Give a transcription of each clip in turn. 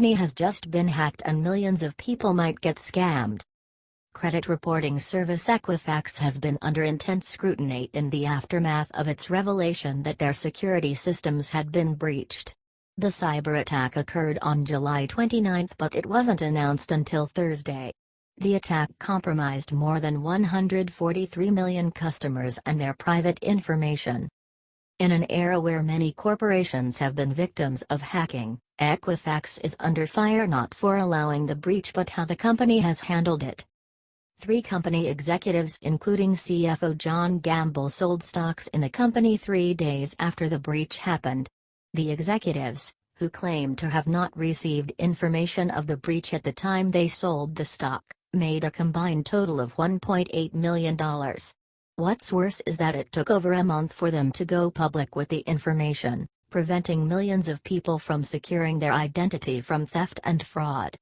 company has just been hacked and millions of people might get scammed. Credit reporting service Equifax has been under intense scrutiny in the aftermath of its revelation that their security systems had been breached. The cyber attack occurred on July 29, but it wasn't announced until Thursday. The attack compromised more than 143 million customers and their private information. In an era where many corporations have been victims of hacking, Equifax is under fire not for allowing the breach but how the company has handled it. 3 company executives including CFO John Gamble sold stocks in the company 3 days after the breach happened. The executives, who claimed to have not received information of the breach at the time they sold the stock, made a combined total of $1.8 million. What's worse is that it took over a month for them to go public with the information, preventing millions of people from securing their identity from theft and fraud.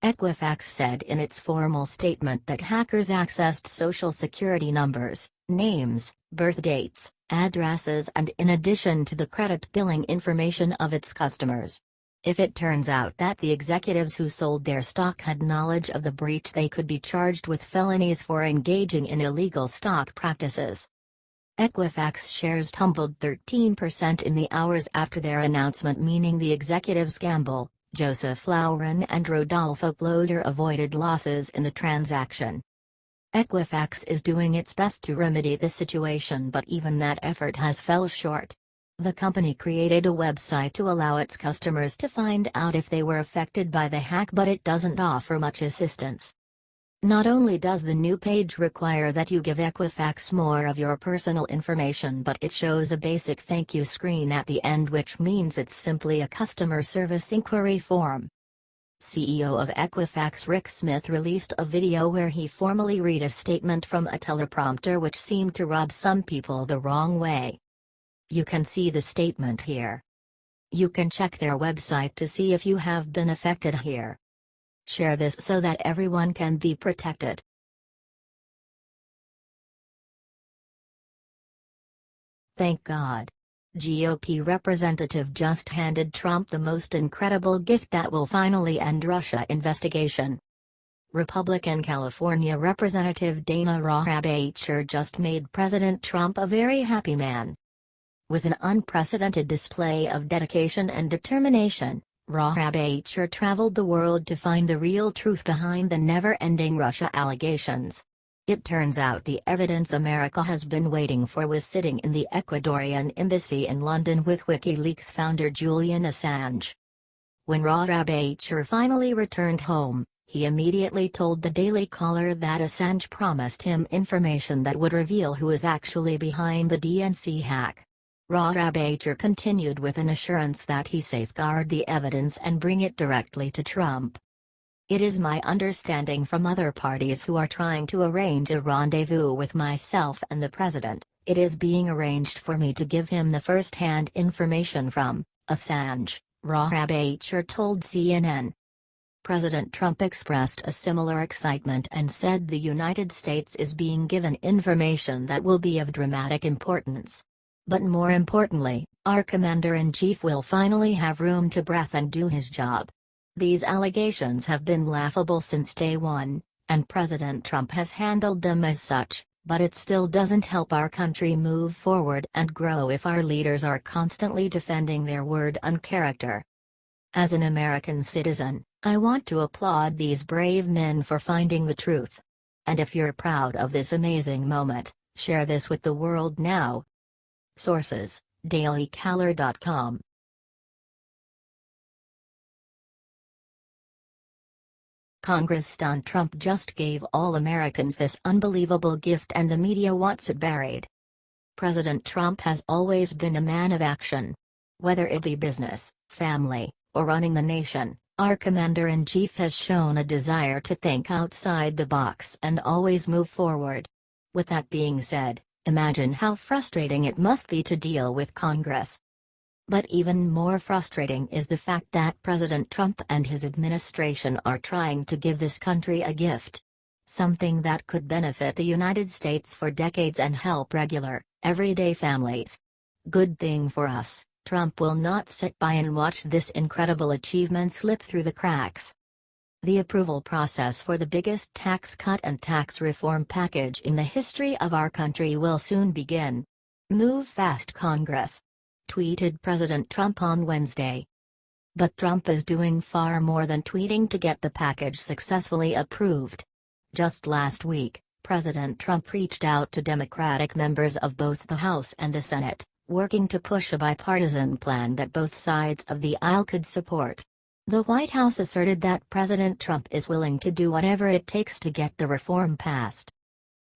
Equifax said in its formal statement that hackers accessed Social Security numbers, names, birth dates, addresses and in addition to the credit billing information of its customers. If it turns out that the executives who sold their stock had knowledge of the breach, they could be charged with felonies for engaging in illegal stock practices. Equifax shares tumbled 13% in the hours after their announcement, meaning the executives Gamble, Joseph Lauren and Rodolfo Ploder avoided losses in the transaction. Equifax is doing its best to remedy the situation, but even that effort has fell short. The company created a website to allow its customers to find out if they were affected by the hack, but it doesn't offer much assistance. Not only does the new page require that you give Equifax more of your personal information, but it shows a basic thank you screen at the end, which means it's simply a customer service inquiry form. CEO of Equifax Rick Smith released a video where he formally read a statement from a teleprompter which seemed to rub some people the wrong way. You can see the statement here. You can check their website to see if you have been affected here. Share this so that everyone can be protected. Thank God. GOP representative just handed Trump the most incredible gift that will finally end Russia investigation. Republican California Representative Dana Rohrabacher just made President Trump a very happy man. With an unprecedented display of dedication and determination, Rohrabacher traveled the world to find the real truth behind the never-ending Russia allegations. It turns out the evidence America has been waiting for was sitting in the Ecuadorian embassy in London with WikiLeaks founder Julian Assange. When Rohrabacher finally returned home, he immediately told the Daily Caller that Assange promised him information that would reveal who is actually behind the DNC hack. Rohrabacher continued with an assurance that he safeguard the evidence and bring it directly to Trump. It is my understanding from other parties who are trying to arrange a rendezvous with myself and the president, it is being arranged for me to give him the first-hand information from Assange, Rohrabacher told CNN. President Trump expressed a similar excitement and said the United States is being given information that will be of dramatic importance. But more importantly, our commander-in-chief will finally have room to breathe and do his job. These allegations have been laughable since day one, and President Trump has handled them as such, but it still doesn't help our country move forward and grow if our leaders are constantly defending their word and character. As an American citizen, I want to applaud these brave men for finding the truth. And if you're proud of this amazing moment, share this with the world now. Sources: dailycaller.com. Congress stunned. Trump just gave all Americans this unbelievable gift and the media wants it buried. President Trump has always been a man of action. Whether it be business, family, or running the nation, our commander-in-chief has shown a desire to think outside the box and always move forward. With that being said, imagine how frustrating it must be to deal with Congress. But even more frustrating is the fact that President Trump and his administration are trying to give this country a gift. Something that could benefit the United States for decades and help regular, everyday families. Good thing for us, Trump will not sit by and watch this incredible achievement slip through the cracks. The approval process for the biggest tax cut and tax reform package in the history of our country will soon begin. Move fast, Congress, tweeted President Trump on Wednesday. But Trump is doing far more than tweeting to get the package successfully approved. Just last week, President Trump reached out to Democratic members of both the House and the Senate, working to push a bipartisan plan that both sides of the aisle could support. The White House asserted that President Trump is willing to do whatever it takes to get the reform passed.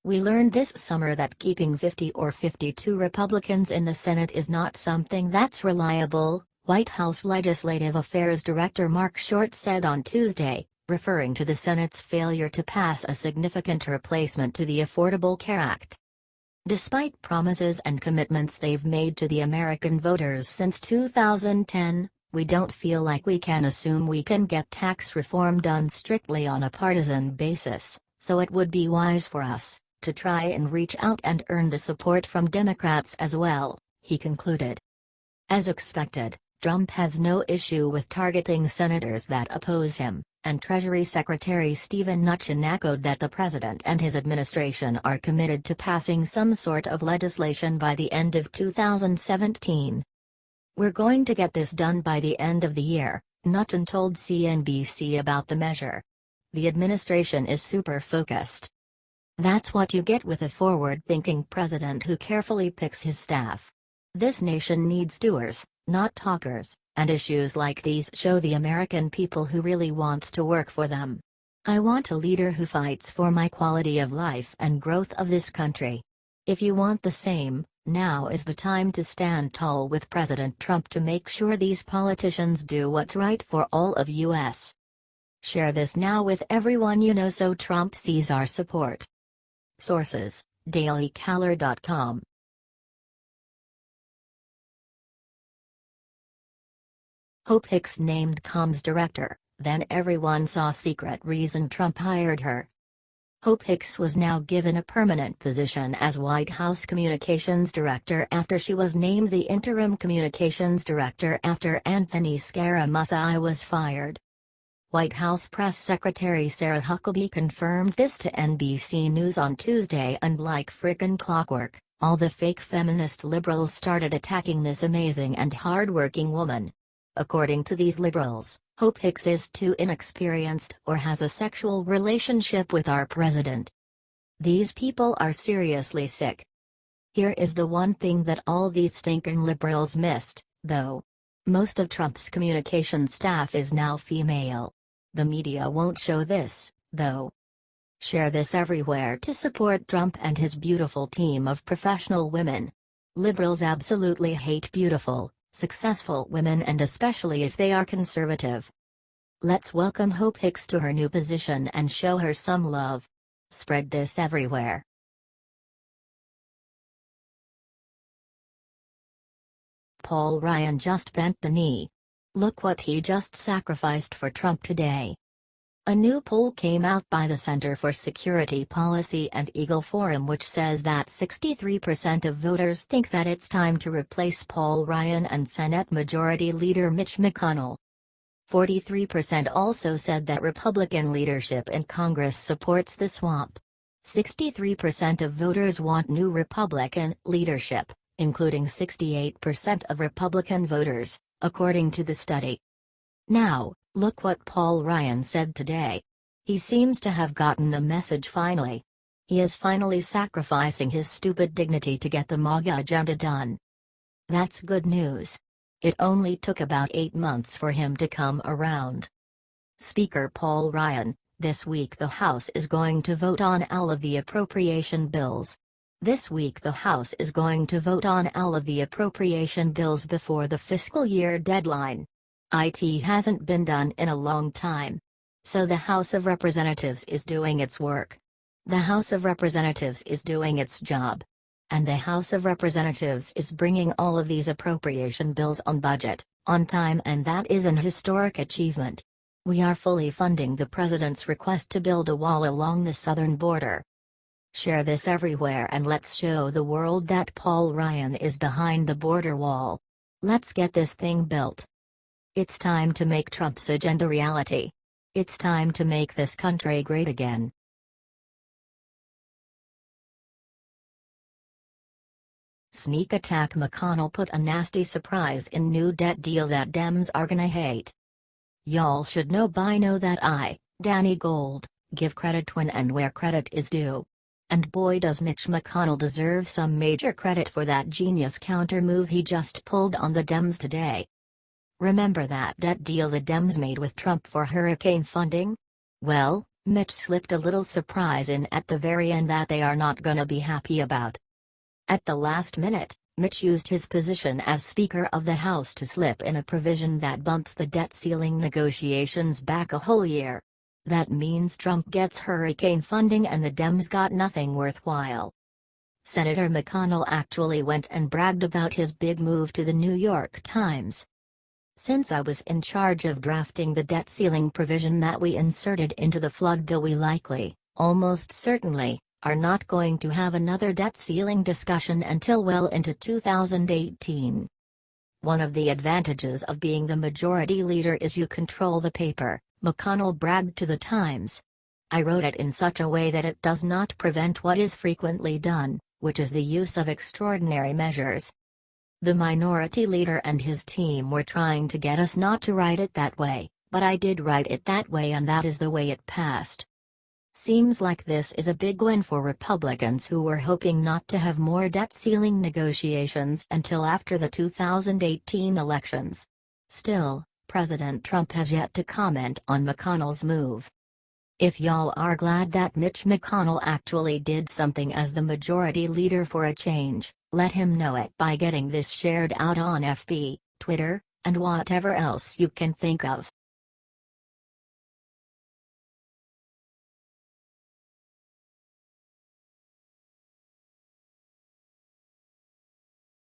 We learned this summer that keeping 50 or 52 Republicans in the Senate is not something that's reliable, White House Legislative Affairs Director Mark Short said on Tuesday, referring to the Senate's failure to pass a significant replacement to the Affordable Care Act. Despite promises and commitments they've made to the American voters since 2010, we don't feel like we can assume we can get tax reform done strictly on a partisan basis, so it would be wise for us to try and reach out and earn the support from Democrats as well, he concluded. As expected, Trump has no issue with targeting senators that oppose him, and Treasury Secretary Steven Mnuchin echoed that the president and his administration are committed to passing some sort of legislation by the end of 2017. We're going to get this done by the end of the year, Mnuchin told CNBC about the measure. The administration is super focused. That's what you get with a forward-thinking president who carefully picks his staff. This nation needs doers, not talkers, and issues like these show the American people who really wants to work for them. I want a leader who fights for my quality of life and growth of this country. If you want the same, now is the time to stand tall with President Trump to make sure these politicians do what's right for all of us. Share this now with everyone you know so Trump sees our support. Sources: dailycaller.com. Hope Hicks named comms director, then everyone saw secret reason Trump hired her. Hope Hicks was now given a permanent position as White House Communications Director after she was named the interim communications director after Anthony Scaramucci was fired. White House Press Secretary Sarah Huckabee confirmed this to NBC News on Tuesday, and like frickin' clockwork, all the fake feminist liberals started attacking this amazing and hard-working woman. According to these liberals, Hope Hicks is too inexperienced or has a sexual relationship with our president. These people are seriously sick. Here is the one thing that all these stinking liberals missed, though. Most of Trump's communication staff is now female. The media won't show this, though. Share this everywhere to support Trump and his beautiful team of professional women. Liberals absolutely hate beautiful, successful women, and especially if they are conservative. Let's welcome Hope Hicks to her new position and show her some love. Spread this everywhere. Paul Ryan just bent the knee. Look what he just sacrificed for Trump today. A new poll came out by the Center for Security Policy and Eagle Forum, which says that 63% of voters think that it's time to replace Paul Ryan and Senate Majority Leader Mitch McConnell. 43% also said that Republican leadership in Congress supports the swamp. 63% of voters want new Republican leadership, including 68% of Republican voters, according to the study. Now, look what Paul Ryan said today. He seems to have gotten the message finally. He is finally sacrificing his stupid dignity to get the MAGA agenda done. That's good news. It only took about 8 months for him to come around. Speaker Paul Ryan, this week the House is going to vote on all of the appropriation bills. This week the House is going to vote on all of the appropriation bills before the fiscal year deadline. IT hasn't been done in a long time. So the House of Representatives is doing its work. The House of Representatives is doing its job. And the House of Representatives is bringing all of these appropriation bills on budget, on time, and that is an historic achievement. We are fully funding the president's request to build a wall along the southern border. Share this everywhere and let's show the world that Paul Ryan is behind the border wall. Let's get this thing built. It's time to make Trump's agenda reality. It's time to make this country great again. Sneak attack: McConnell put a nasty surprise in new debt deal that Dems are gonna hate. Y'all should know by now that I, Danny Gold, give credit when and where credit is due. And boy does Mitch McConnell deserve some major credit for that genius counter move he just pulled on the Dems today. Remember that debt deal the Dems made with Trump for hurricane funding? Well, Mitch slipped a little surprise in at the very end that they are not gonna be happy about. At the last minute, Mitch used his position as Speaker of the House to slip in a provision that bumps the debt ceiling negotiations back a whole year. That means Trump gets hurricane funding and the Dems got nothing worthwhile. Senator McConnell actually went and bragged about his big move to the New York Times. Since I was in charge of drafting the debt ceiling provision that we inserted into the flood bill, we likely, almost certainly, are not going to have another debt ceiling discussion until well into 2018. One of the advantages of being the majority leader is you control the paper, McConnell bragged to the Times. I wrote it in such a way that it does not prevent what is frequently done, which is the use of extraordinary measures. The minority leader and his team were trying to get us not to write it that way, but I did write it that way and that is the way it passed. Seems like this is a big win for Republicans who were hoping not to have more debt ceiling negotiations until after the 2018 elections. Still, President Trump has yet to comment on McConnell's move. If y'all are glad that Mitch McConnell actually did something as the majority leader for a change, let him know it by getting this shared out on FB, Twitter, and whatever else you can think of.